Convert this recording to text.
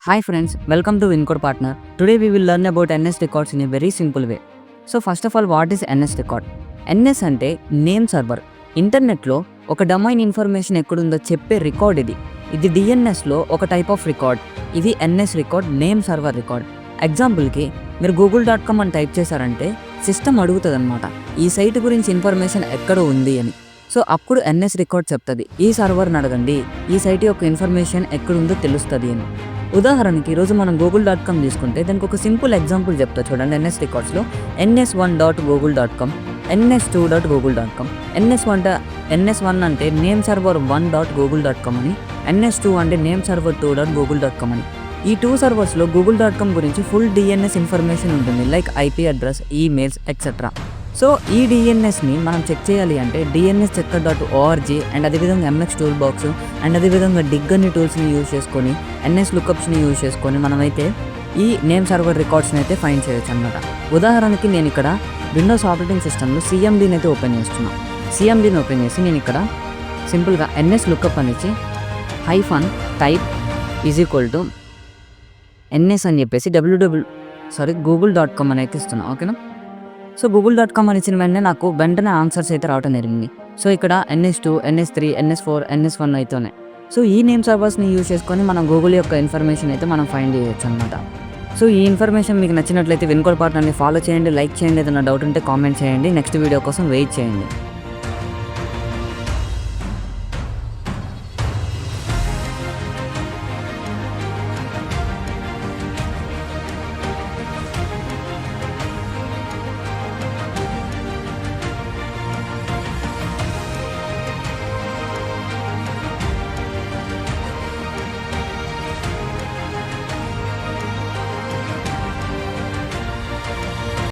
Hi friends, welcome to WingCodePartner. Today we will learn about NS records in a very simple way. So first of all, what is NS record? NS అంటే name server. ఇంటర్నెట్లో ఒక domain information ఎక్కడుందో చెప్పే record ఇది. DNSలో ఒక type of record. ఇది NS record, name server record. ఎగ్జాంపుల్కి మీరు google.com అని టైప్ చేశారంటే సిస్టమ్ అడుగుతుంది అనమాట, ఈ సైట్ గురించి ఇన్ఫర్మేషన్ ఎక్కడ ఉంది అని. సో అప్పుడు NS రికార్డ్ చెప్తుంది, ఈ సర్వర్ని అడగండి, ఈ సైట్ యొక్క ఇన్ఫర్మేషన్ ఎక్కడుందో తెలుస్తుంది అని. ఉదాహరణకి ఈరోజు మనం google.com తీసుకుంటే దానికి ఒక సింపుల్ ఎగ్జాంపుల్ చెప్తా చూడండి. NS రికార్డ్స్లో ns1.google.com, ns2.google.com, ns1 అంటే నేమ్ సర్వర్ 1.google.com అని, ns2 అంటే నేమ్ సర్వర్ 2.google.com అని. ఈ 2 సర్వర్స్లో google.com గురించి ఫుల్ DNS ఇన్ఫర్మేషన్ ఉంటుంది, like IP address, emails etcetera. So ఈ DNSని మనం చెక్ చేయాలి అంటే DNSchecker.org అండ్ అదేవిధంగా MX టూల్ బాక్స్ అండ్ అదేవిధంగా డిగ్ అనే టూల్స్ని యూజ్ చేసుకొని nslookups యూజ్ చేసుకొని మనమైతే ఈ నేమ్ సర్వర్ రికార్డ్స్ని అయితే ఫైండ్ చేయొచ్చు అనమాట. ఉదాహరణకి నేను ఇక్కడ విండోస్ ఆపరేటింగ్ సిస్టంలో CMDని అయితే ఓపెన్ చేస్తున్నాను. CMDని ఓపెన్ చేసి నేను ఇక్కడ సింపుల్గా nslookup అనేసి -type =ns అని చెప్పేసి google.com అని అయితే ఇస్తున్నాను. ఓకేనా? సో google.com అని ఇచ్చిన వెంటనే ఆన్సర్స్ అయితే రావటం జరిగింది. సో ఇక్కడ NS2, NS3, NS4, NS1 అయితే ఉన్నాయి. సో ఈ నేమ్ సర్వర్స్ని యూజ్ చేసుకొని మనం గూగుల్ యొక్క ఇన్ఫర్మేషన్ అయితే మనం ఫైండ్ చేయొచ్చు అనమాట. సో ఈ ఇన్ఫర్మేషన్ మీకు నచ్చినట్లయితే WingCodePartnerని ఫాలో చేయండి, లైక్ చేయండి, ఏదైనా డౌట్ ఉంటే కామెంట్ చేయండి, నెక్స్ట్ వీడియో కోసం వెయిట్ చేయండి.